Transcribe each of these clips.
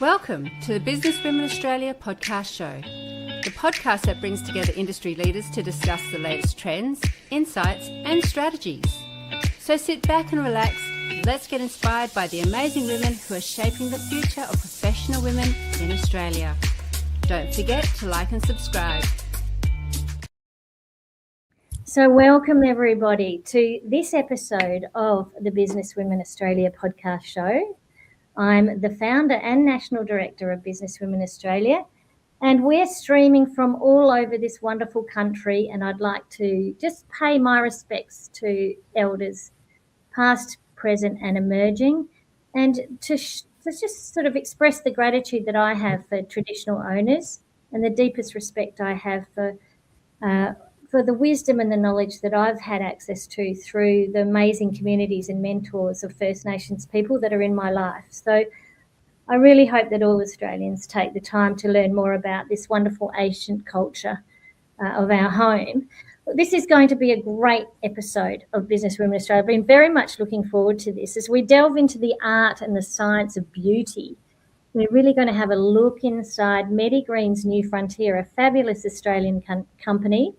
Welcome to the Business Women Australia podcast show, the podcast that brings together industry leaders to discuss the latest trends, insights and strategies. So sit back and relax. Let's get inspired by the amazing women who are shaping the future of professional women in Australia. Don't forget to like and subscribe. So welcome everybody to this episode of the Business Women Australia podcast show. I'm the founder and National Director of Business Women Australia, and we're streaming from all over this wonderful country, and I'd like to just pay my respects to elders, past, present and emerging, and to just sort of express the gratitude that I have for traditional owners and the deepest respect I have for the wisdom and the knowledge that I've had access to through the amazing communities and mentors of First Nations people that are in my life. So I really hope that all Australians take the time to learn more about this wonderful ancient culture of our home. This is going to be a great episode of Business Women Australia. I've been very much looking forward to this as we delve into the art and the science of beauty. We're really going to have a look inside MediGreen's new frontier, a fabulous Australian company.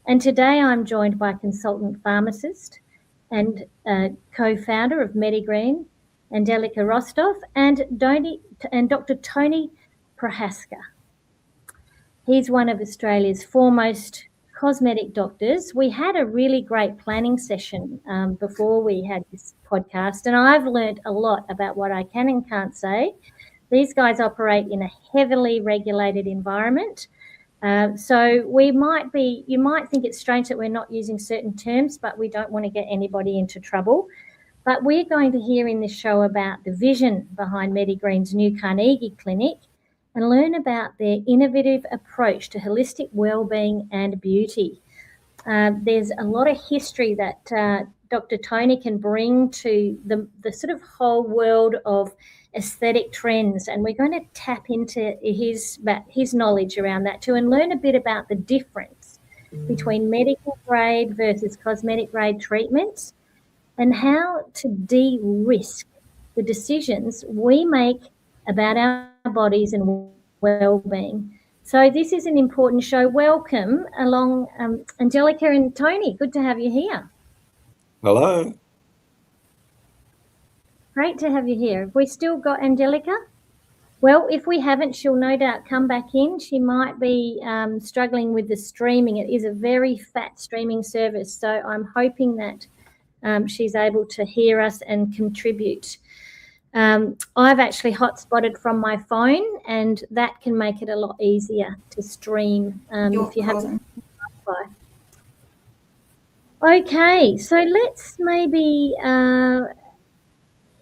And today I'm joined by consultant pharmacist and co-founder of MediGreen, Angelica Rostov, and Dr. Tony Prochazka. He's one of Australia's foremost cosmetic doctors. We had a really great planning session before we had this podcast, and I've learned a lot about what I can and can't say. These guys operate in a heavily regulated environment. So you might think it's strange that we're not using certain terms, but we don't want to get anybody into trouble. But we're going to hear in this show about the vision behind MediGreen's new Carnegie clinic and learn about their innovative approach to holistic wellbeing and beauty. There's a lot of history that Dr. Tony can bring to the sort of whole world of aesthetic trends, and we're going to tap into his knowledge around that too and learn a bit about the difference between medical grade versus cosmetic grade treatments and how to de-risk the decisions we make about our bodies and well-being. So this is an important show. Welcome along, Angelica and Tony. Good to have you here. Hello. Great to have you here. Have we still got Angelica? Well, if we haven't, she'll no doubt come back in. She might be struggling with the streaming. It is a very fat streaming service, so I'm hoping that she's able to hear us and contribute. I've actually hotspotted from my phone, and that can make it a lot easier to stream if you have Wi-Fi. Okay, so let's maybe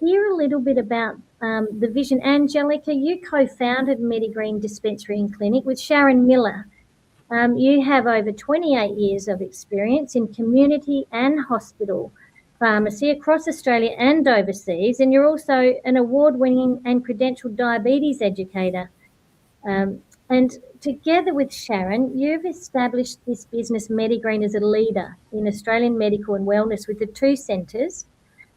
hear a little bit about the vision. Angelica, you co-founded MediGreen Dispensary and Clinic with Sharon Millar. You have over 28 years of experience in community and hospital pharmacy across Australia and overseas, and you're also an award-winning and credentialed diabetes educator. And together with Sharon, you've established this business MediGreen as a leader in Australian medical and wellness with the two centres,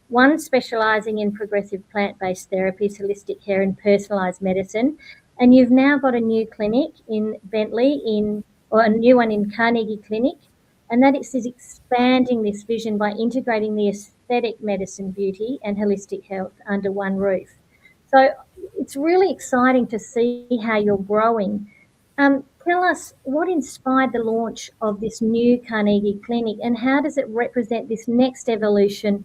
one specialising in progressive plant-based therapies, holistic care and personalised medicine. And you've now got a new clinic in Bentley, or a new one in Carnegie Clinic, and that is expanding this vision by integrating the aesthetic medicine, beauty and holistic health under one roof. So it's really exciting to see how you're growing. Tell us what inspired the launch of this new Carnegie Clinic and how does it represent this next evolution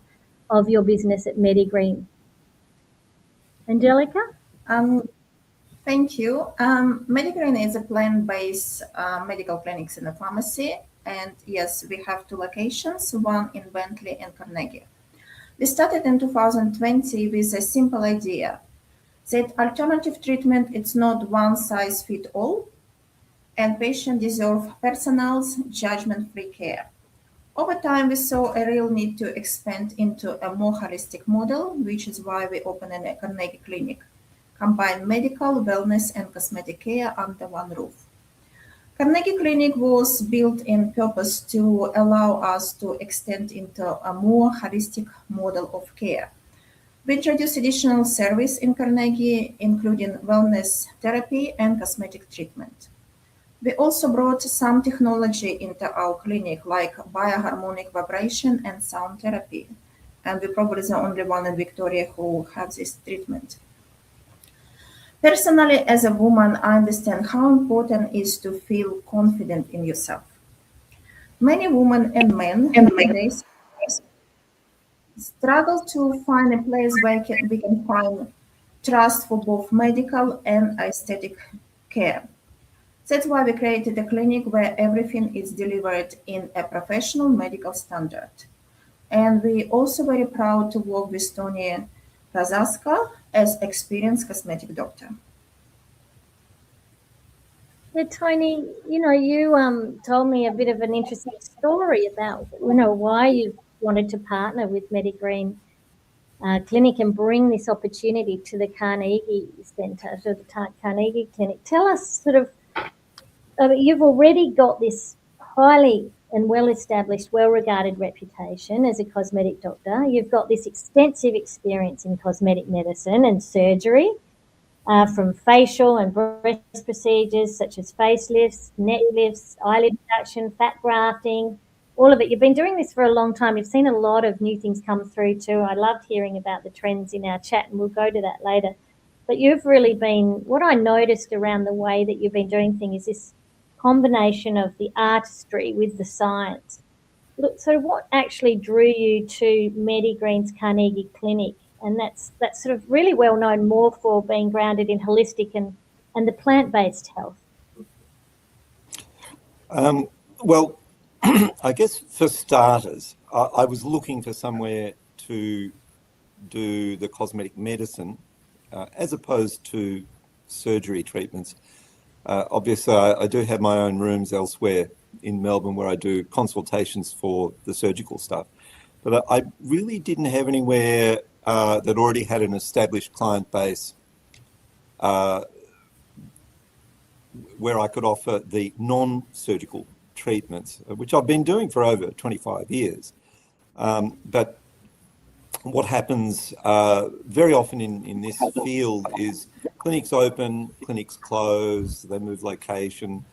of your business at MediGreen? Angelica? Thank you. MediGreen is a plant-based medical clinics in a pharmacy. And yes, we have two locations, one in Bentley and Carnegie. We started in 2020 with a simple idea that alternative treatment is not one size fits all, and patients deserve personalized, judgment-free care. Over time, we saw a real need to expand into a more holistic model, which is why we opened a Carnegie Clinic, combine medical, wellness, and cosmetic care under one roof. Carnegie Clinic was built in purpose to allow us to extend into a more holistic model of care, We introduced additional service in Carnegie, including wellness therapy and cosmetic treatment. We also brought some technology into our clinic, like bioharmonic vibration and sound therapy. And we're probably the only one in Victoria who has this treatment. Personally, as a woman, I understand how important it is to feel confident in yourself. Many women and men nowadays struggle to find a place where we can find trust for both medical and aesthetic care. That's why we created a clinic where everything is delivered in a professional medical standard. And we're also very proud to work with Tony Prochazka as experienced cosmetic doctor. So Tony, you told me a bit of an interesting story about, why you wanted to partner with MediGreen Clinic and bring this opportunity to the Carnegie Centre, to the Carnegie Clinic. Tell us sort of, you've already got this highly and well-established, well-regarded reputation as a cosmetic doctor. You've got this extensive experience in cosmetic medicine and surgery, from facial and breast procedures such as facelifts, neck lifts, eyelid reduction, fat grafting, all of it. You've been doing this for a long time. You've seen a lot of new things come through too. I loved hearing about the trends in our chat, and we'll go to that later. But you've really been, what I noticed around the way that you've been doing things is this combination of the artistry with the science. Look, so what actually drew you to MediGreen's Carnegie Clinic? And that's sort of really well known more for being grounded in holistic and the plant-based health. Well, I guess for starters, I was looking for somewhere to do the cosmetic medicine as opposed to surgery treatments. Obviously, I do have my own rooms elsewhere in Melbourne where I do consultations for the surgical stuff. But I really didn't have anywhere that already had an established client base where I could offer the non-surgical treatments, which I've been doing for over 25 years. But what happens very often in this field is clinics open, clinics close, they move location.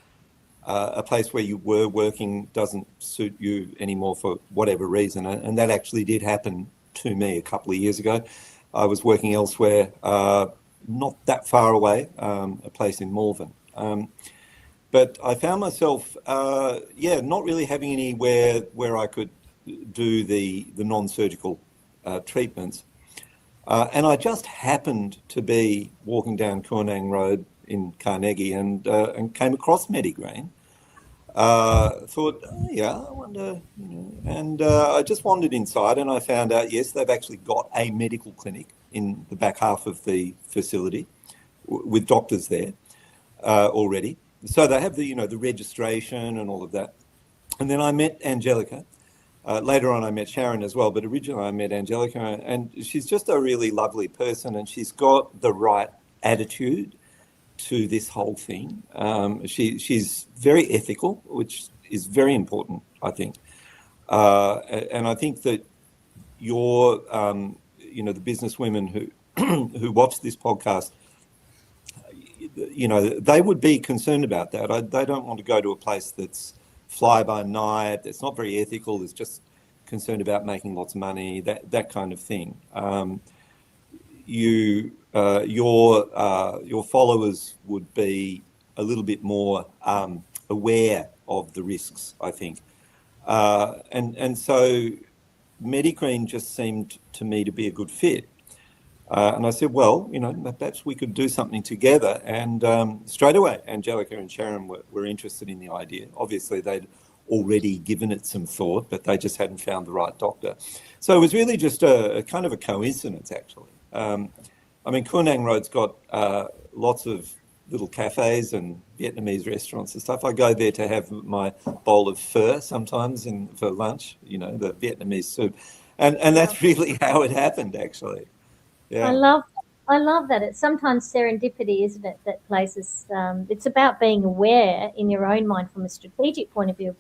A place where you were working doesn't suit you anymore for whatever reason. And that actually did happen to me a couple of years ago. I was working elsewhere, not that far away, a place in Malvern. But I found myself, not really having anywhere where I could do the non-surgical treatments. And I just happened to be walking down Koornang Road in Carnegie and came across MediGreen. Thought, I wonder, and I just wandered inside and I found out, yes, they've actually got a medical clinic in the back half of the facility with doctors there already. So they have the registration and all of that. And then I met Angelica. Later on I met Sharon as well, but originally I met Angelica, and she's just a really lovely person, and she's got the right attitude to this whole thing. She's very ethical, which is very important, I think. And I think that your, the businesswomen who watch this podcast, they would be concerned about that. They don't want to go to a place that's fly by night, that's not very ethical, that's just concerned about making lots of money, that kind of thing. Your followers would be a little bit more aware of the risks, I think. And so MediGreen just seemed to me to be a good fit. And I said, well, perhaps we could do something together. And straight away, Angelica and Sharon were interested in the idea. Obviously, they'd already given it some thought, but they just hadn't found the right doctor. So it was really just a kind of a coincidence, actually. Koornang Road's got lots of little cafes and Vietnamese restaurants and stuff. I go there to have my bowl of pho sometimes for lunch, the Vietnamese soup. And that's really how it happened, actually. Yeah. I love that. It's sometimes serendipity, isn't it, that places, it's about being aware in your own mind from a strategic point of view,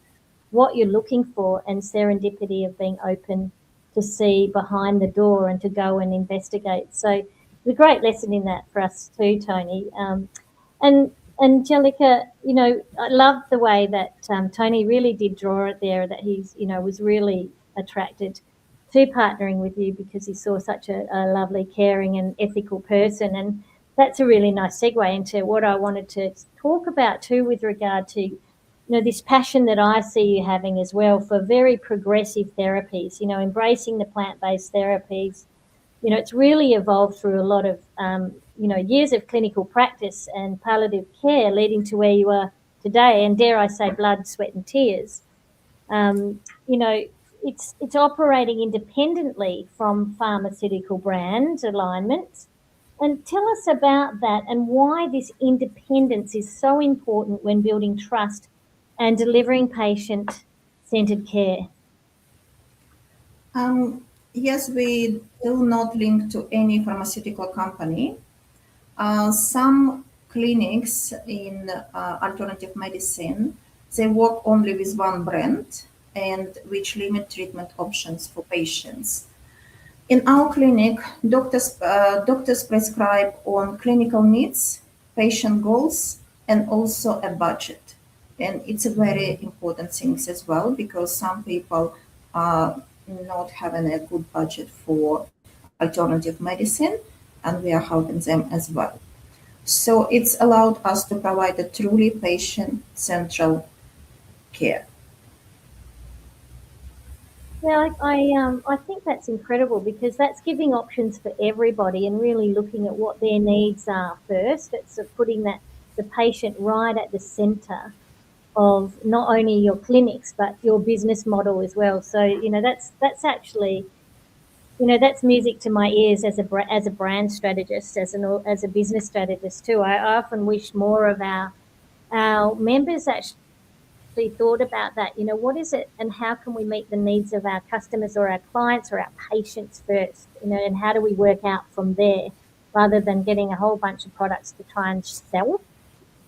what you're looking for, and serendipity of being open to see behind the door and to go and investigate. So it's a great lesson in that for us too, Tony. And Angelica, I love the way that Tony really did draw it there, that he's, was really attracted to partnering with you because he saw such a lovely, caring and ethical person. And that's a really nice segue into what I wanted to talk about too, with regard to, this passion that I see you having as well for very progressive therapies, embracing the plant-based therapies. It's really evolved through a lot of, years of clinical practice and palliative care, leading to where you are today. And dare I say, blood, sweat and tears. It's operating independently from pharmaceutical brand alignments. And tell us about that and why this independence is so important when building trust and delivering patient-centered care. Yes, we do not link to any pharmaceutical company. Some clinics in alternative medicine, they work only with one brand and which limit treatment options for patients. In our clinic, doctors prescribe on clinical needs, patient goals, and also a budget. And it's a very important thing as well, because some people are not having a good budget for alternative medicine, and we are helping them as well. So it's allowed us to provide a truly patient-central care. Yeah, I think that's incredible, because that's giving options for everybody and really looking at what their needs are first. It's putting the patient right at the centre of not only your clinics but your business model as well. So that's actually, that's music to my ears as a brand strategist, as a business strategist too. I often wish more of our members actually thought about that. What is it and how can we meet the needs of our customers or our clients or our patients first, and how do we work out from there, rather than getting a whole bunch of products to try and sell.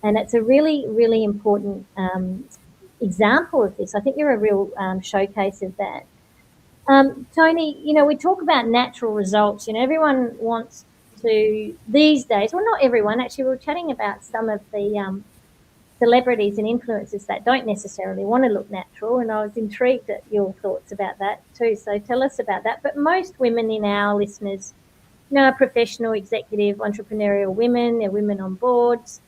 And it's a really, really important example of this. I think you're a real showcase of that. Tony, we talk about natural results. Everyone wants to, these days, well, not everyone, actually, we were chatting about some of the celebrities and influencers that don't necessarily want to look natural, and I was intrigued at your thoughts about that too. So tell us about that. But most women in our listeners, are professional, executive, entrepreneurial women. They're women on boards.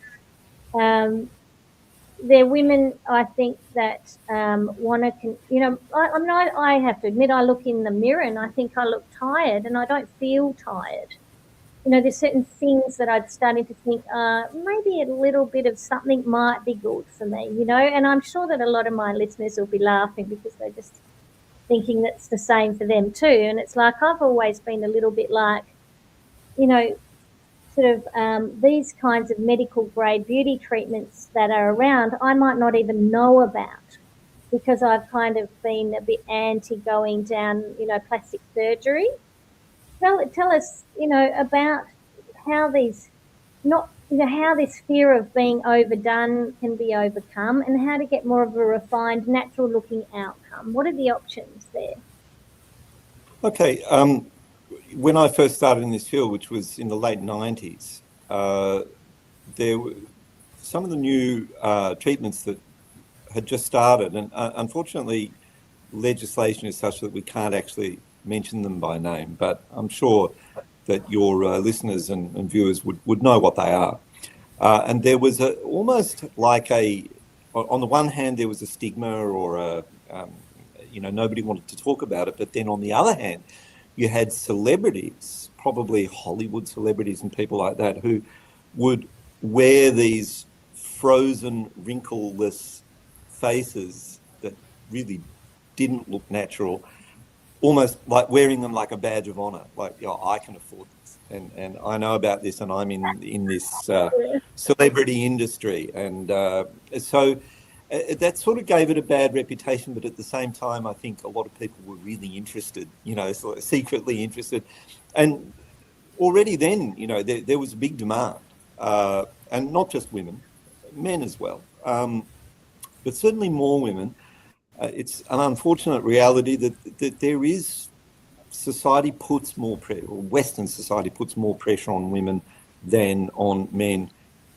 They're women, I think, that want to, I have to admit, I look in the mirror and I think I look tired, and I don't feel tired. There's certain things that I'd started to think, maybe a little bit of something might be good for me, and I'm sure that a lot of my listeners will be laughing because they're just thinking that's the same for them too. And it's like, I've always been a little bit like, these kinds of medical grade beauty treatments that are around, I might not even know about, because I've kind of been a bit anti going down, plastic surgery. Tell us, about how how this fear of being overdone can be overcome, and how to get more of a refined, natural-looking outcome. What are the options there? Okay. When I first started in this field, which was in the late 90s, there were some of the new treatments that had just started, and unfortunately, legislation is such that we can't actually mention them by name, but I'm sure that your listeners and viewers would know what they are. And there was almost like on the one hand, there was a stigma or nobody wanted to talk about it. But then on the other hand, you had celebrities, probably Hollywood celebrities and people like that, who would wear these frozen, wrinkleless faces that really didn't look natural, almost like wearing them like a badge of honor, like, I can afford this, and I know about this, and I'm in this celebrity industry, and so that sort of gave it a bad reputation. But at the same time, I think a lot of people were really interested, sort of secretly interested, and already then, there was a big demand, and not just women, men as well, but certainly more women. It's an unfortunate reality that there is society puts more pressure, or Western society puts more pressure on women than on men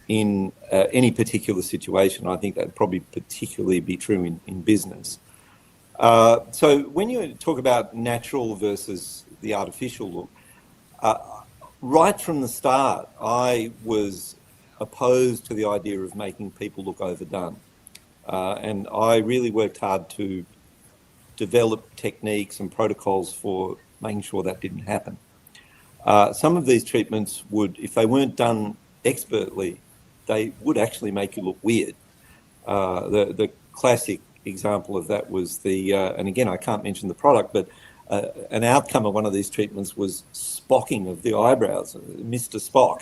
in any particular situation. I think that would probably particularly be true in business. So when you talk about natural versus the artificial look, right from the start, I was opposed to the idea of making people look overdone. And I really worked hard to develop techniques and protocols for making sure that didn't happen. Some of these treatments would, if they weren't done expertly, they would actually make you look weird. The classic example of that was and again, I can't mention the product, but an outcome of one of these treatments was spocking of the eyebrows, Mr. Spock.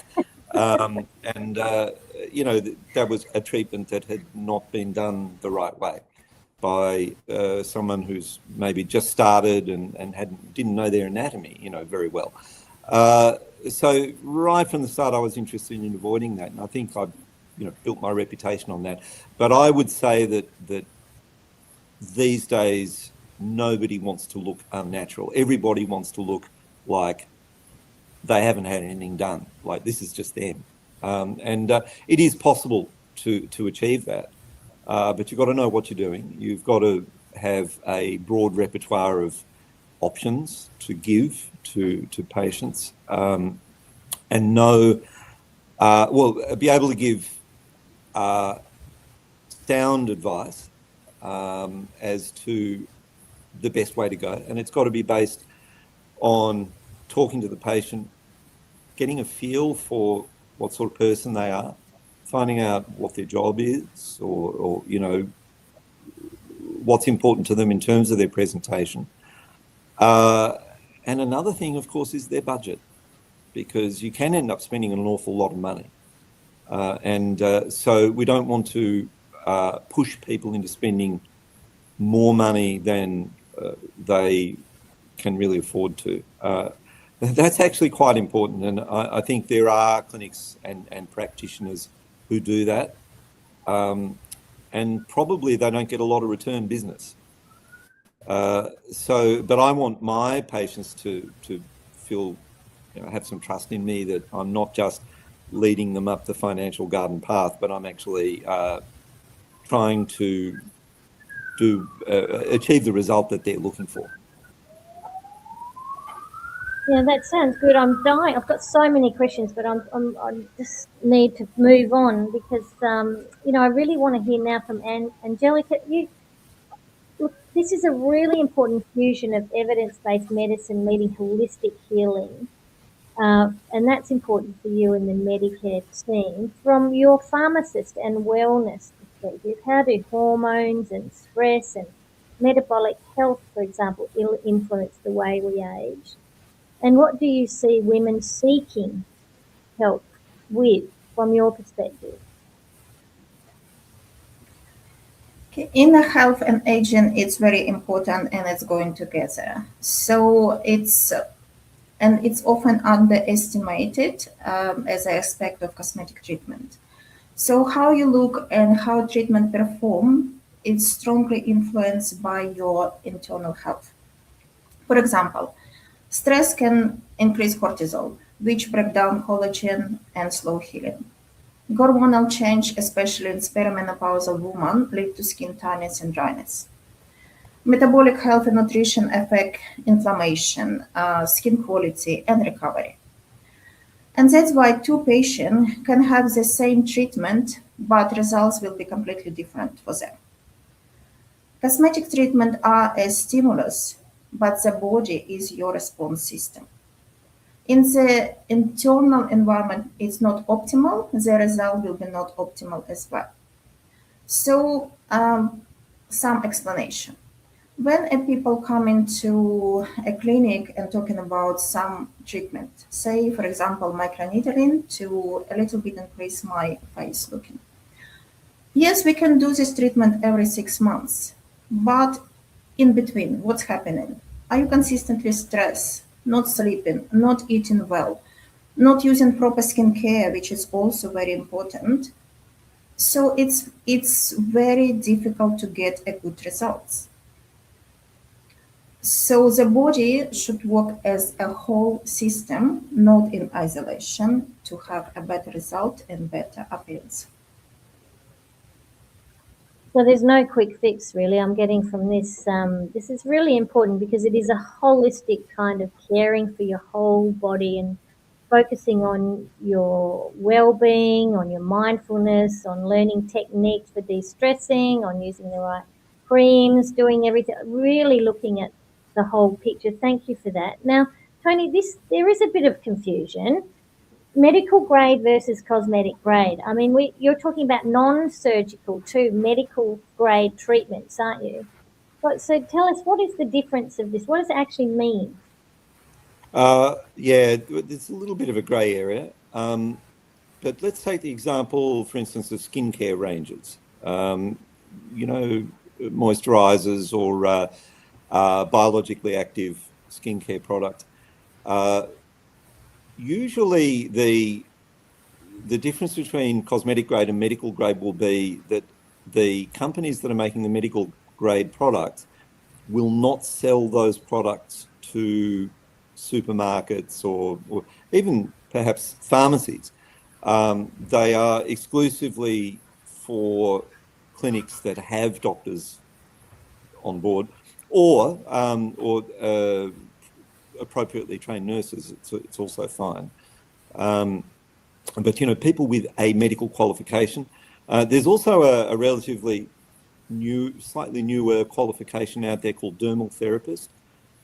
That was a treatment that had not been done the right way by someone who's maybe just started and didn't know their anatomy, very well. So right from the start, I was interested in avoiding that, and I think I've built my reputation on that. But I would say that these days nobody wants to look unnatural. Everybody wants to look like they haven't had anything done, like this is just them. And it is possible to achieve that, but you've got to know what you're doing. You've got to have a broad repertoire of options to give to patients, and know, be able to give sound advice as to the best way to go. And it's got to be based on talking to the patient, getting a feel for what sort of person they are, finding out what their job is, or what's important to them in terms of their presentation. And another thing, of course, is their budget, because you can end up spending an awful lot of money. So we don't want to push people into spending more money than they can really afford to. That's actually quite important, and I think there are clinics and practitioners who do that, and probably they don't get a lot of return business. But I want my patients to feel, have some trust in me, that I'm not just leading them up the financial garden path, but I'm actually trying to achieve the result that they're looking for. Yeah, that sounds good. I'm dying. I've got so many questions, but I just need to move on because I really want to hear now from Angelica. Look, this is a really important fusion of evidence-based medicine meeting holistic healing, and that's important for you in the Medicare team. From your pharmacist and wellness perspective, how do hormones and stress and metabolic health, for example, influence the way we age? And what do you see women seeking help with from your perspective? Okay. In the health and aging, it's very important, and it's going together. So it's often underestimated as an aspect of cosmetic treatment. So how you look and how treatment perform is strongly influenced by your internal health. For example, stress can increase cortisol, which break down collagen and slow healing. Hormonal change, especially in perimenopausal women, lead to skin tightness and dryness. Metabolic health and nutrition affect inflammation, skin quality, and recovery. And that's why two patients can have the same treatment, but results will be completely different for them. Cosmetic treatment are a stimulus, but the body is your response system. In the internal environment, it's not optimal, the result will be not optimal as well. So, some explanation. When people come into a clinic and talking about some treatment, say, for example, microneedling to a little bit increase my face looking. Yes, we can do this treatment every 6 months, but in between, what's happening? Are you consistently stressed, not sleeping, not eating well, not using proper skincare, which is also very important? So it's very difficult to get a good results. So the body should work as a whole system, not in isolation, to have a better result and better appearance. So there's no quick fix, really. I'm getting from this. This is really important because it is a holistic kind of caring for your whole body and focusing on your well-being, on your mindfulness, on learning techniques for de-stressing, on using the right creams, doing everything, really looking at the whole picture. Thank you for that. Now, Tony, there is a bit of confusion. Medical grade versus cosmetic grade. I mean, you're talking about non-surgical to medical grade treatments, aren't you? So tell us, what is the difference of this? What does it actually mean? Yeah, it's a little bit of a grey area. But let's take the example, for instance, of skincare ranges. Moisturizers or biologically active skincare product. Usually the difference between cosmetic grade and medical grade will be that the companies that are making the medical grade product will not sell those products to supermarkets or even perhaps pharmacies. They are exclusively for clinics that have doctors on board or appropriately trained nurses. It's also fine. But people with a medical qualification. There's also a relatively slightly newer qualification out there called dermal therapist.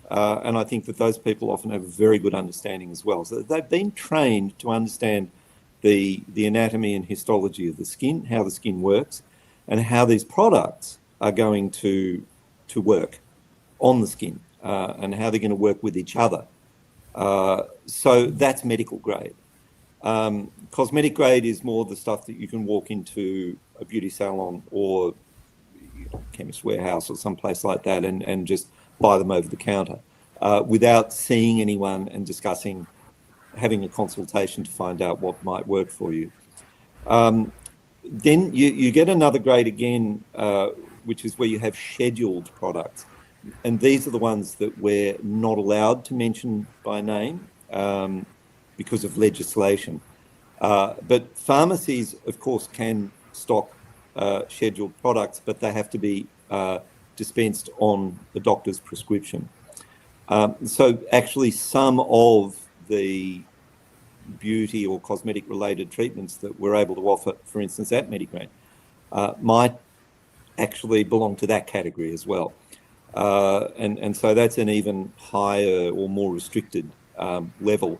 And I think that those people often have a very good understanding as well. So they've been trained to understand the anatomy and histology of the skin, how the skin works, and how these products are going to work on the skin, and how they're going to work with each other. So that's medical grade. Cosmetic grade is more the stuff that you can walk into a beauty salon or Chemist Warehouse or someplace like that and just buy them over the counter without seeing anyone and having a consultation to find out what might work for you. Then you get another grade again, which is where you have scheduled products. And these are the ones that we're not allowed to mention by name because of legislation. But pharmacies, of course, can stock scheduled products, but they have to be dispensed on the doctor's prescription. So actually some of the beauty or cosmetic related treatments that we're able to offer, for instance, at MediGreen, might actually belong to that category as well. And so that's an even higher or more restricted level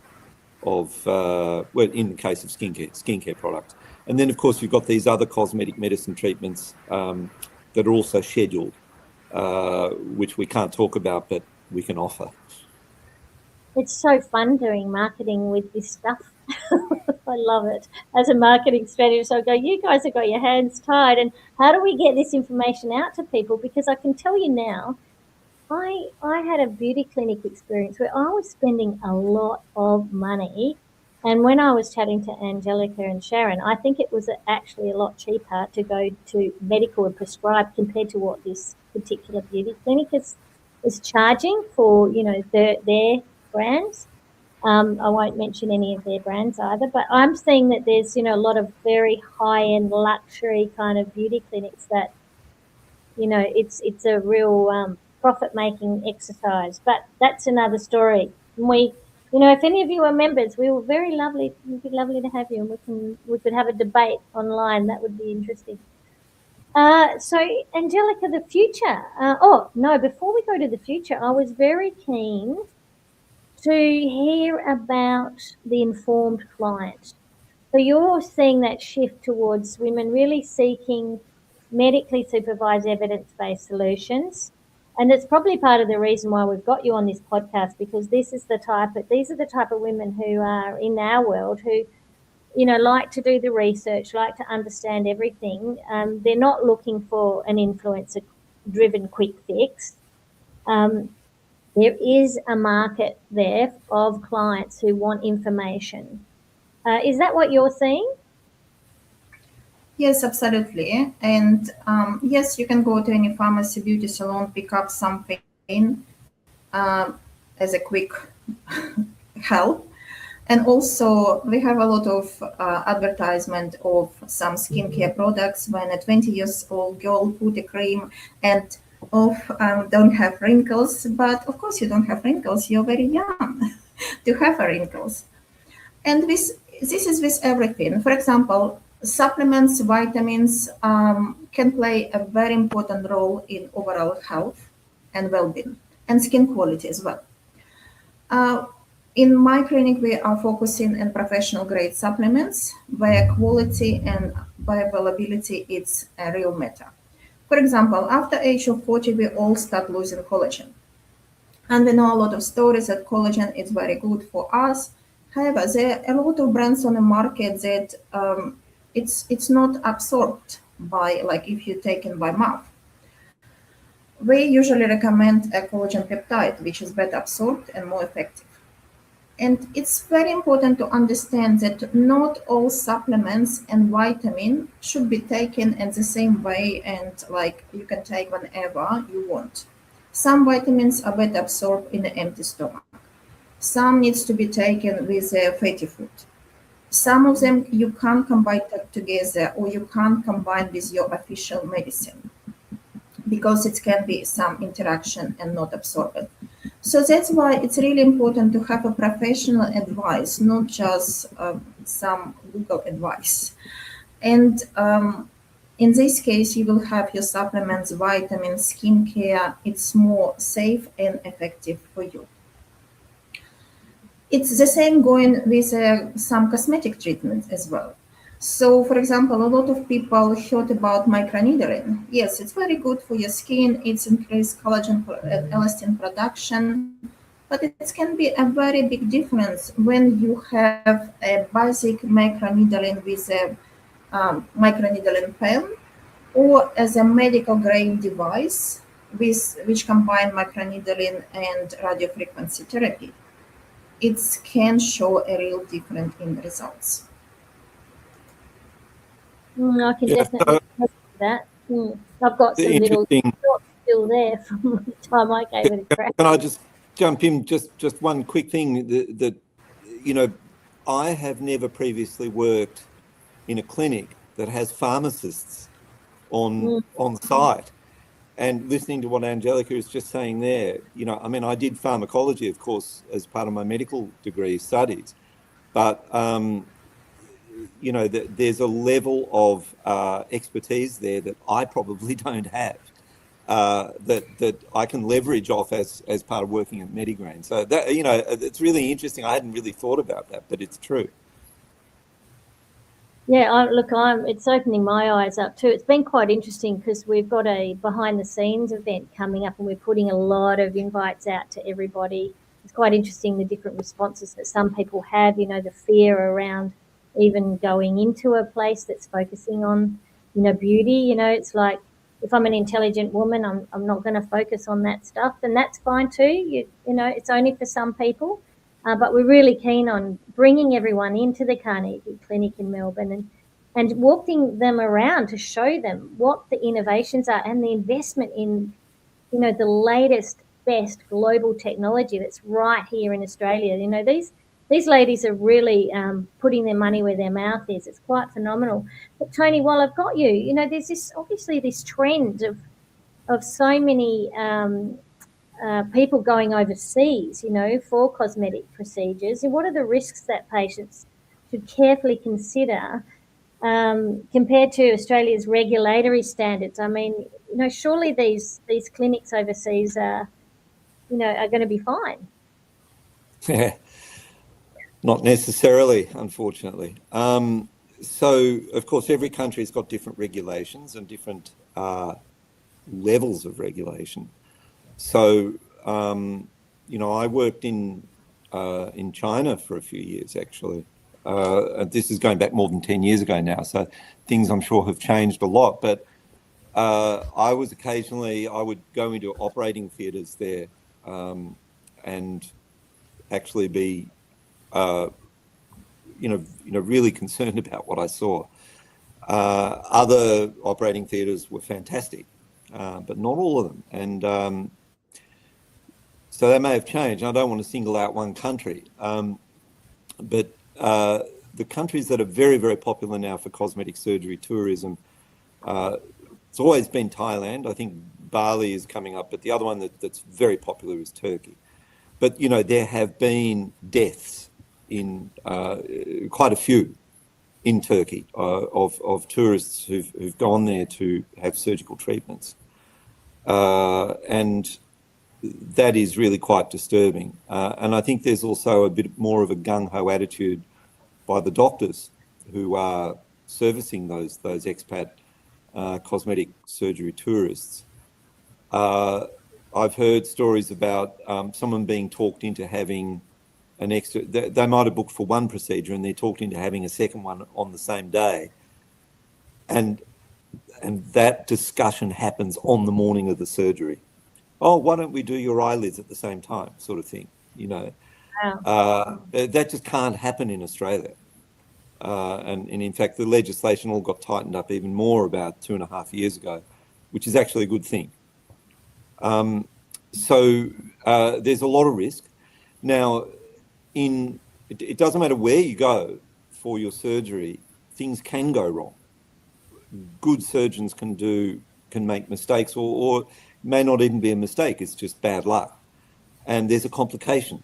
of, in the case of skincare products. And then, of course, you've got these other cosmetic medicine treatments that are also scheduled, which we can't talk about, but we can offer. It's so fun doing marketing with this stuff. I love it. As a marketing strategist, I go, you guys have got your hands tied. And how do we get this information out to people? Because I can tell you now, I had a beauty clinic experience where I was spending a lot of money. And when I was chatting to Angelica and Sharon, I think it was actually a lot cheaper to go to medical and prescribe compared to what this particular beauty clinic is charging for, their brands. I won't mention any of their brands either, but I'm seeing that there's, a lot of very high-end luxury kind of beauty clinics that, it's a real profit-making exercise. But that's another story. And if any of you are members, we were very lovely. It would be lovely to have you, and we could have a debate online. That would be interesting. So, Angelica, the future. Before we go to the future, I was very keen to hear about the informed client. So you're seeing that shift towards women really seeking medically supervised evidence-based solutions. And it's probably part of the reason why we've got you on this podcast, because these are the type of women who are in our world who, like to do the research, like to understand everything. They're not looking for an influencer-driven quick fix. There is a market there of clients who want information. Is that what you're seeing? Yes, absolutely. And yes, you can go to any pharmacy, beauty salon, pick up some pain as a quick help. And also we have a lot of advertisement of some skincare products when a 20 years old girl put a cream and don't have wrinkles. But of course you don't have wrinkles, you're very young to have wrinkles. And this is with everything. For example, supplements, vitamins can play a very important role in overall health and well-being and skin quality as well. In my clinic, we are focusing on professional grade supplements where quality and bioavailability is a real matter. For example, after age of 40, we all start losing collagen. And we know a lot of stories that collagen is very good for us. However, there are a lot of brands on the market that it's not absorbed by, like if you take it by mouth. We usually recommend a collagen peptide, which is better absorbed and more effective. And it's very important to understand that not all supplements and vitamin should be taken in the same way and like you can take whenever you want. Some vitamins are better absorbed in an empty stomach. Some needs to be taken with a fatty food. Some of them you can't combine together or you can't combine with your official medicine because it can be some interaction and not absorbed. So that's why it's really important to have a professional advice, not just some Google advice. And in this case, you will have your supplements, vitamins, skincare. It's more safe and effective for you. It's the same going with some cosmetic treatments as well. So, for example, a lot of people heard about microneedling. Yes, it's very good for your skin. It's increased collagen elastin production, but it can be a very big difference when you have a basic microneedling with a microneedling pen or as a medical grade device which combine microneedling and radiofrequency therapy. It can show a real difference in results. I can definitely tell that. I've got some little thoughts still there from the time I gave it a crack. Can I just jump in? Just one quick thing that you know, I have never previously worked in a clinic that has pharmacists on site. And listening to what Angelica is just saying there, you know, I mean, I did pharmacology, of course, as part of my medical degree studies, but you know, there's a level of expertise there that I probably don't have, that I can leverage off as part of working at MediGreen's. So that, you know, it's really interesting. I hadn't really thought about that, but it's true. Yeah, it's opening my eyes up too. It's been quite interesting because we've got a behind the scenes event coming up and we're putting a lot of invites out to everybody. It's quite interesting the different responses that some people have, you know, the fear around even going into a place that's focusing on, you know, beauty. You know, it's like if I'm an intelligent woman, I'm not going to focus on that stuff, and that's fine too. You know, it's only for some people. But we're really keen on bringing everyone into the Carnegie Clinic in Melbourne and walking them around to show them what the innovations are and the investment in, you know, the latest, best global technology that's right here in Australia. You know, these ladies are really putting their money where their mouth is. It's quite phenomenal. But Tony, while I've got you, you know, there's this trend of so many people going overseas, you know, for cosmetic procedures. And what are the risks that patients should carefully consider compared to Australia's regulatory standards? I mean, you know, surely these clinics overseas are going to be fine. Yeah, not necessarily, unfortunately. So, of course, every country's got different regulations and different levels of regulation. So, you know, I worked in China for a few years, actually. This is going back more than 10 years ago now, so things I'm sure have changed a lot. But I would go into operating theatres there and actually be, really concerned about what I saw. Other operating theatres were fantastic, but not all of them. And So they may have changed. I don't want to single out one country, but the countries that are very, very popular now for cosmetic surgery tourism, it's always been Thailand. I think Bali is coming up, but the other one that's very popular is Turkey. But, you know, there have been deaths in quite a few in Turkey of tourists who've gone there to have surgical treatments. And that is really quite disturbing. And I think there's also a bit more of a gung-ho attitude by the doctors who are servicing those expat cosmetic surgery tourists. I've heard stories about someone being talked into having an extra, they might have booked for one procedure and they're talked into having a second one on the same day. And that discussion happens on the morning of the surgery. Oh, why don't we do your eyelids at the same time, sort of thing, you know. Wow. That just can't happen in Australia. And in fact, the legislation all got tightened up even more about 2.5 years ago, which is actually a good thing. So there's a lot of risk. Now, it doesn't matter where you go for your surgery, things can go wrong. Good surgeons can make mistakes, or may not even be a mistake, it's just bad luck. And there's a complication.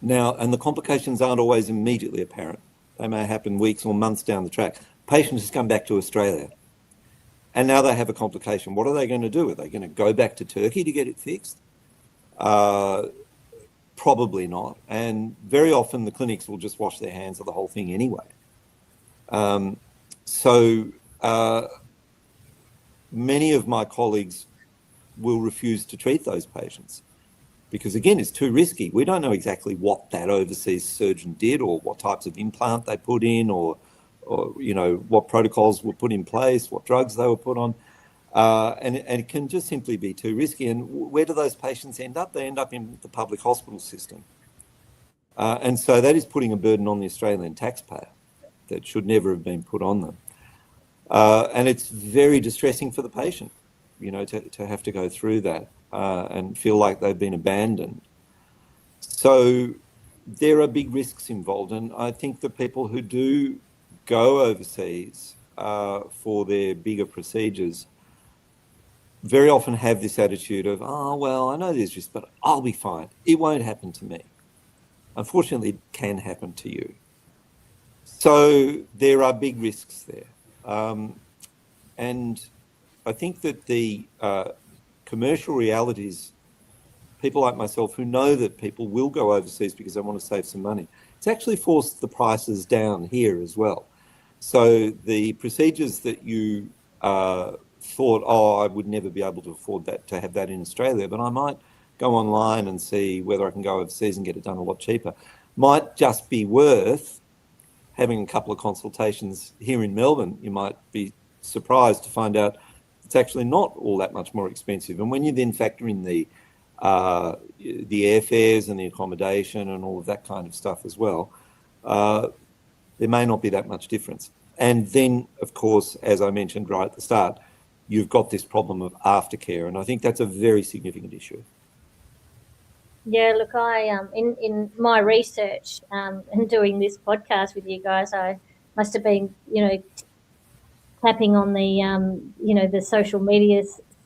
Now, and the complications aren't always immediately apparent. They may happen weeks or months down the track. Patients come back to Australia and now they have a complication. What are they going to do? Are they going to go back to Turkey to get it fixed? Probably not. And very often the clinics will just wash their hands of the whole thing anyway. So many of my colleagues will refuse to treat those patients because, again, it's too risky. We don't know exactly what that overseas surgeon did or what types of implant they put in or you know, what protocols were put in place, what drugs they were put on. And it can just simply be too risky. And where do those patients end up? They end up in the public hospital system. And so that is putting a burden on the Australian taxpayer that should never have been put on them. And it's very distressing for the patient, you know, to have to go through that and feel like they've been abandoned. So there are big risks involved. And I think the people who do go overseas for their bigger procedures very often have this attitude of, oh, well, I know there's risk, but I'll be fine. It won't happen to me. Unfortunately, it can happen to you. So there are big risks there. And I think that the commercial realities, people like myself who know that people will go overseas because they want to save some money, it's actually forced the prices down here as well. So the procedures that you thought, oh, I would never be able to afford that, to have that in Australia, but I might go online and see whether I can go overseas and get it done a lot cheaper, might just be worth having a couple of consultations here in Melbourne. You might be surprised to find out it's actually not all that much more expensive. And when you then factor in the airfares and the accommodation and all of that kind of stuff as well, there may not be that much difference. And then, of course, as I mentioned right at the start, you've got this problem of aftercare, and I think that's a very significant issue. Yeah, look, I in my research and doing this podcast with you guys, I must have been, you know, tapping on the you know, the social media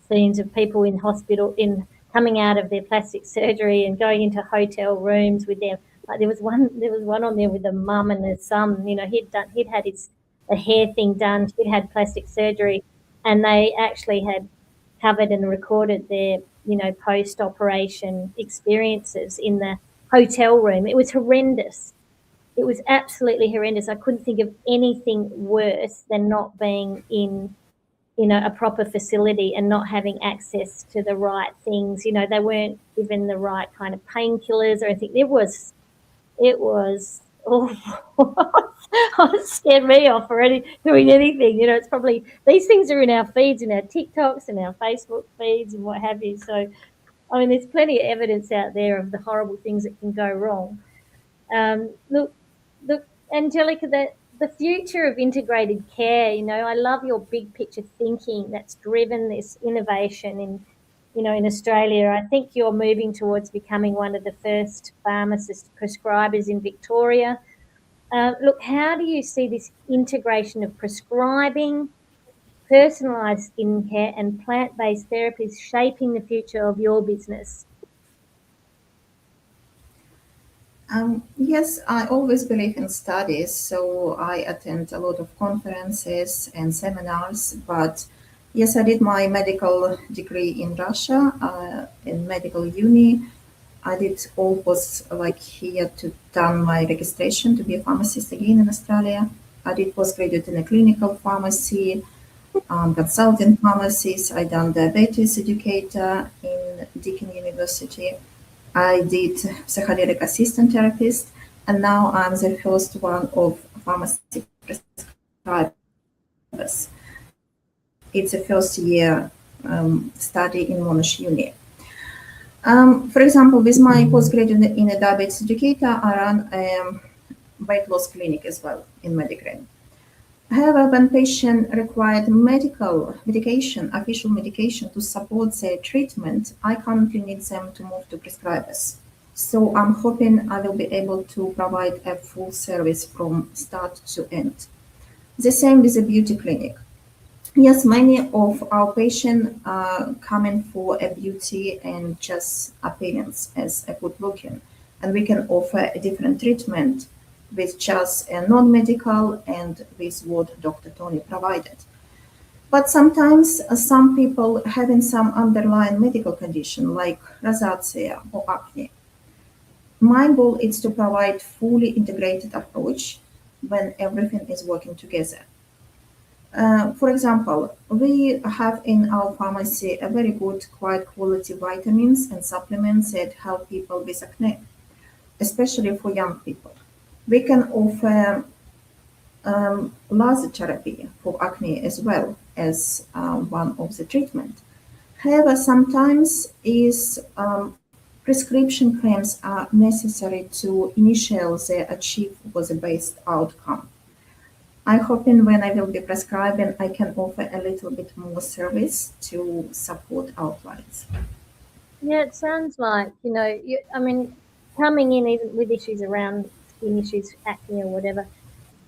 scenes of people in hospital coming out of their plastic surgery and going into hotel rooms with them. Like there was one on there with a mum and a son. You know, he'd had a hair thing done. She'd had plastic surgery, and they actually had covered and recorded their, you know, post-operation experiences in the hotel room. It was horrendous. It was absolutely horrendous. I couldn't think of anything worse than not being in, you know, a proper facility and not having access to the right things. You know, they weren't given the right kind of painkillers or anything. It was awful. It scared me off already doing anything. You know, it's probably, these things are in our feeds, in our TikToks and our Facebook feeds and what have you. So, I mean, there's plenty of evidence out there of the horrible things that can go wrong. Look, Angelica, the future of integrated care, you know, I love your big picture thinking that's driven this innovation in Australia. I think you're moving towards becoming one of the first pharmacist prescribers in Victoria. Look, how do you see this integration of prescribing, personalised skincare and plant-based therapies shaping the future of your business? Yes, I always believe in studies, so I attend a lot of conferences and seminars. But yes, I did my medical degree in Russia, in medical uni. I did almost like here to done my registration to be a pharmacist again in Australia. I did postgraduate in a clinical pharmacy, consultant pharmacist. I done diabetes educator in Deakin University. I did psychedelic assistant therapist, and now I'm the first one of pharmacy prescribers. It's a first year study in Monash Uni. For example, with my postgraduate in a diabetes educator, I run a weight loss clinic as well in MediGreen. However, when patient required official medication to support their treatment, I currently need them to move to prescribers. So I'm hoping I will be able to provide a full service from start to end. The same with the beauty clinic. Yes, many of our patients are coming for a beauty and just appearance as a good looking, and we can offer a different treatment with just a non-medical and with what Dr. Tony provided. But sometimes some people having some underlying medical condition like rosacea or acne. My goal is to provide fully integrated approach when everything is working together. For example, we have in our pharmacy a very good, quite quality vitamins and supplements that help people with acne, especially for young people. We can offer laser therapy for acne as well as one of the treatment. However, sometimes prescription creams are necessary to initial the achieve was the best outcome. I'm hoping when I will be prescribing, I can offer a little bit more service to support our clients. Yeah, it sounds like, coming in even with issues around skin issues, acne or whatever,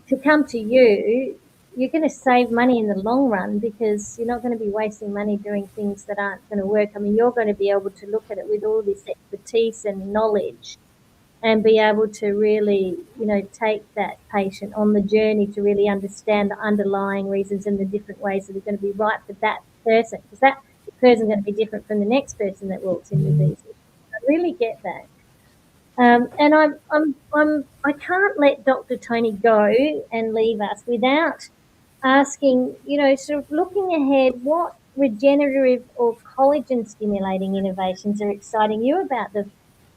to come to you, you're going to save money in the long run because you're not going to be wasting money doing things that aren't going to work. I mean, you're going to be able to look at it with all this expertise and knowledge and be able to really, take that patient on the journey to really understand the underlying reasons and the different ways that are going to be right for that person, because that person's going to be different from the next person that walks in with these. I really get that. And I can't let Dr. Tony go and leave us without asking, sort of looking ahead, what regenerative or collagen stimulating innovations are exciting you about the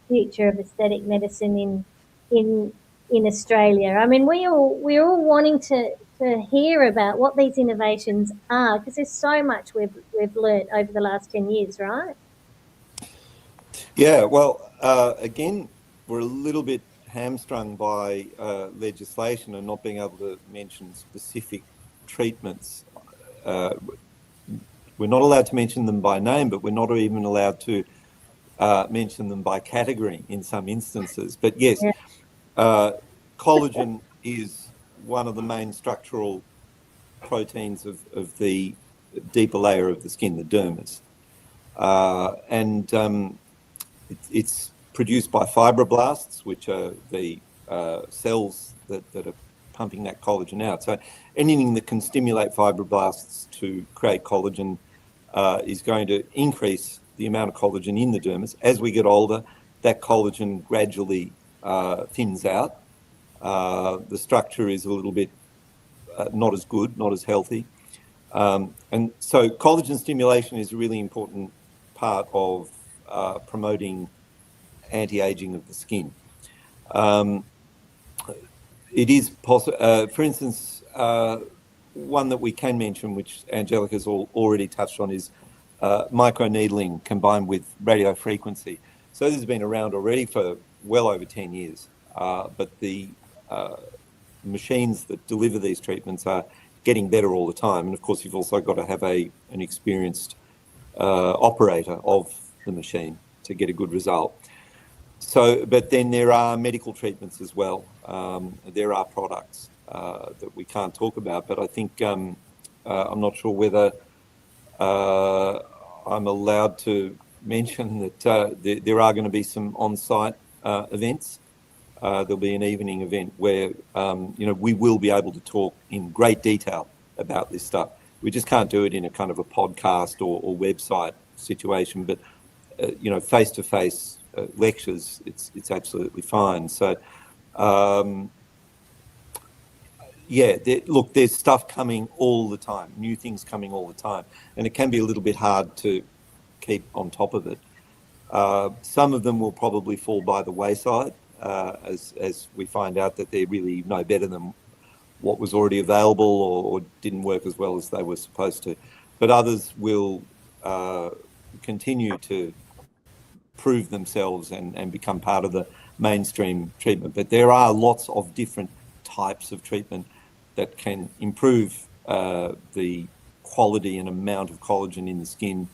future of aesthetic medicine in Australia? I mean, we're all wanting to hear about what these innovations are because there's so much we've learnt over the last 10 years, right? Yeah, well, again, we're a little bit hamstrung by legislation and not being able to mention specific treatments. We're not allowed to mention them by name, but we're not even allowed to mention them by category in some instances. But yes, collagen is one of the main structural proteins of the deeper layer of the skin, the dermis. It's produced by fibroblasts, which are the cells that are pumping that collagen out. So anything that can stimulate fibroblasts to create collagen is going to increase the amount of collagen in the dermis. As we get older, that collagen gradually thins out. The structure is a little bit not as good, not as healthy. And so collagen stimulation is a really important part of promoting anti-aging of the skin. It is possible, for instance, one that we can mention, which Angelica's already touched on, is microneedling combined with radio frequency. So this has been around already for well over 10 years, but the machines that deliver these treatments are getting better all the time. And of course, you've also got to have an experienced operator of the machine to get a good result. So, but then there are medical treatments as well. There are products that we can't talk about, but I think I'm not sure whether I'm allowed to mention that there are going to be some on-site events. There'll be an evening event where we will be able to talk in great detail about this stuff. We just can't do it in a kind of a podcast or website situation, but face-to-face lectures, it's absolutely fine. So, look, there's stuff coming all the time, new things coming all the time, and it can be a little bit hard to keep on top of it. Some of them will probably fall by the wayside as we find out that they're really no better than what was already available or didn't work as well as they were supposed to. But others will continue to prove themselves and become part of the mainstream treatment. But there are lots of different types of treatment that can improve the quality and amount of collagen in the skin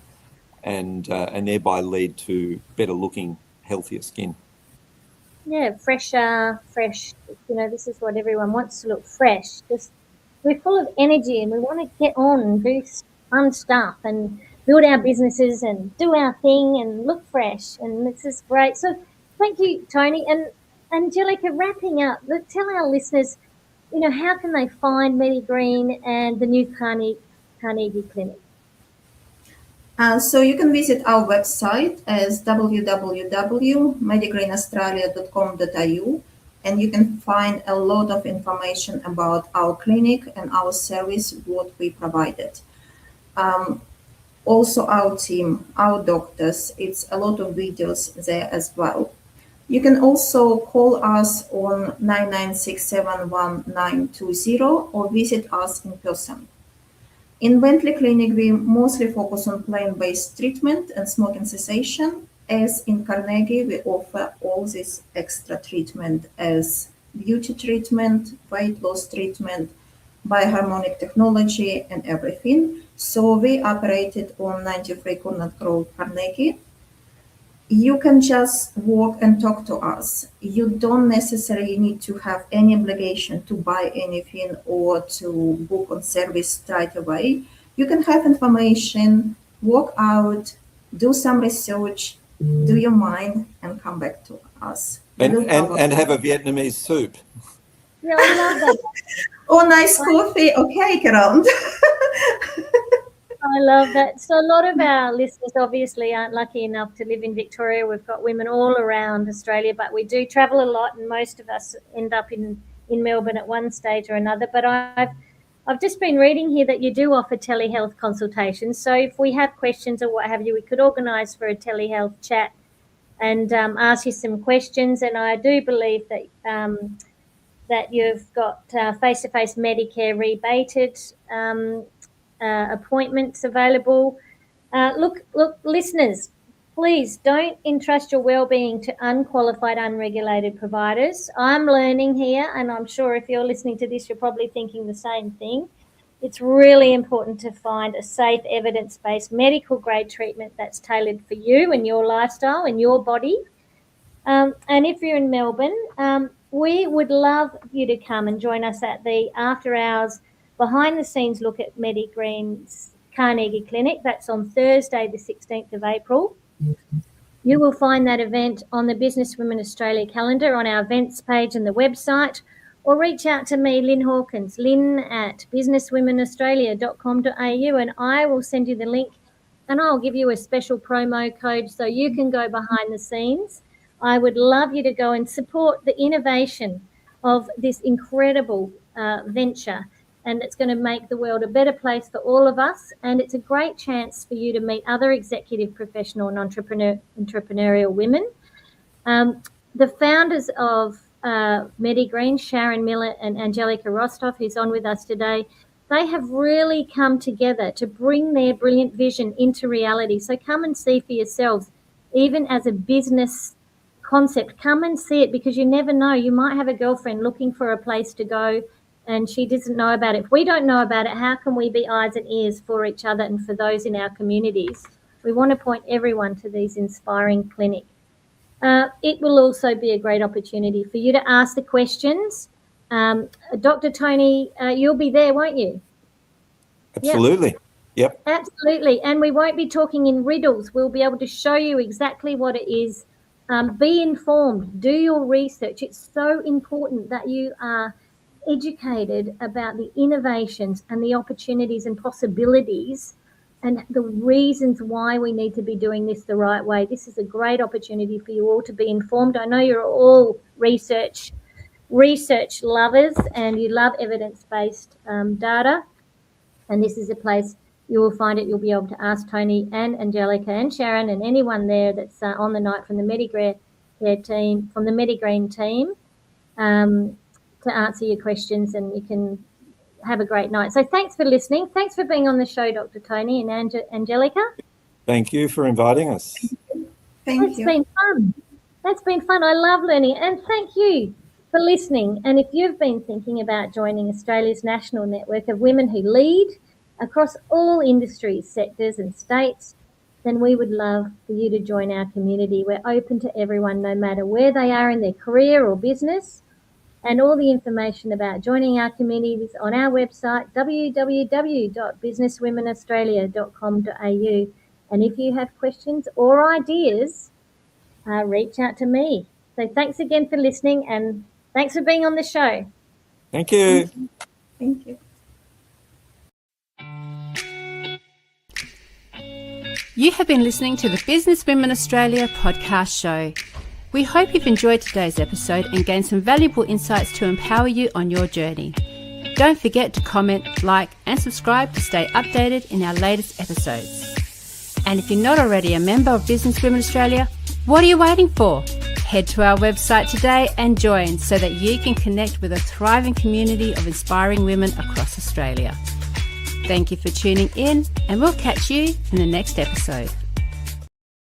and thereby lead to better looking, healthier skin. Yeah, fresh. This is what everyone wants, to look fresh. We're full of energy and we want to get on and do fun stuff and build our businesses and do our thing and look fresh. And this is great. So thank you, Tony. And Angelica, wrapping up, tell our listeners, how can they find MediGreen and the new Carnegie Clinic? So you can visit our website as www.medigreenaustralia.com.au, and you can find a lot of information about our clinic and our service, what we provided. Also our team, our doctors, it's a lot of videos there as well. You can also call us on 99671920 or visit us in person. In Bentley Clinic, we mostly focus on plant-based treatment and smoking cessation, as in Carnegie, we offer all this extra treatment as beauty treatment, weight loss treatment, bioharmonic technology, and everything. So we operated on 93 Cornett Road, Carnegie. You can just walk and talk to us. You don't necessarily need to have any obligation to buy anything or to book on service right away. You can have information, walk out, do some research, do your mind, and come back to us. And have a Vietnamese soup. Yeah, I love that. Oh, nice coffee. Okay, Carol. I love that. So a lot of our listeners obviously aren't lucky enough to live in Victoria. We've got women all around Australia, but we do travel a lot, and most of us end up in Melbourne at one stage or another. But I've just been reading here that you do offer telehealth consultations. So if we have questions or what have you, we could organise for a telehealth chat and ask you some questions. And I do believe that that you've got face-to-face Medicare rebated appointments available. Look, listeners, please don't entrust your well-being to unqualified, unregulated providers. I'm learning here, and I'm sure if you're listening to this, you're probably thinking the same thing. It's really important to find a safe, evidence-based, medical-grade treatment that's tailored for you and your lifestyle and your body. And if you're in Melbourne, we would love you to come and join us at the after-hours behind-the-scenes look at MediGreen's Carnegie Clinic. That's on Thursday, the 16th of April. You will find that event on the Business Women Australia calendar on our events page and the website, or reach out to me, Lyn Hawkins, lyn@businesswomenaustralia.com.au, and I will send you the link, and I'll give you a special promo code so you can go behind the scenes. I would love you to go and support the innovation of this incredible venture, and it's going to make the world a better place for all of us. And it's a great chance for you to meet other executive, professional and entrepreneurial women. The founders of MediGreen's, Sharon, Millar and Angelica Rostov, who's on with us today, they have really come together to bring their brilliant vision into reality. So come and see for yourselves, even as a business concept. Come and see it, because you never know. You might have a girlfriend looking for a place to go and she doesn't know about it. If we don't know about it, how can we be eyes and ears for each other and for those in our communities? We want to point everyone to these inspiring clinics. It will also be a great opportunity for you to ask the questions. Dr. Tony, you'll be there, won't you? Absolutely. Yep. Absolutely. And we won't be talking in riddles. We'll be able to show you exactly what it is. Be informed. Do your research. It's so important that you are educated about the innovations and the opportunities and possibilities and the reasons why we need to be doing this the right way. This is a great opportunity for you all to be informed. I know you're all research lovers and you love evidence-based data, and this is a place you will find it. You'll be able to ask Tony and Angelica and Sharon and anyone there that's on the night from the MediGreen team to answer your questions, and you can have a great night. So thanks for listening. Thanks for being on the show, Dr. Tony and Angelica. Thank you for inviting us. Thank you. Been fun. That's been fun. I love learning. And thank you for listening. And if you've been thinking about joining Australia's national network of women who lead across all industries, sectors and states, then we would love for you to join our community. We're open to everyone, no matter where they are in their career or business. And all the information about joining our community is on our website, www.businesswomenaustralia.com.au. And if you have questions or ideas, reach out to me. So thanks again for listening, and thanks for being on the show. Thank you. Thank you. You have been listening to the Business Women Australia podcast show. We hope you've enjoyed today's episode and gained some valuable insights to empower you on your journey. Don't forget to comment, like, and subscribe to stay updated in our latest episodes. And if you're not already a member of Business Women Australia, what are you waiting for? Head to our website today and join so that you can connect with a thriving community of inspiring women across Australia. Thank you for tuning in, and we'll catch you in the next episode.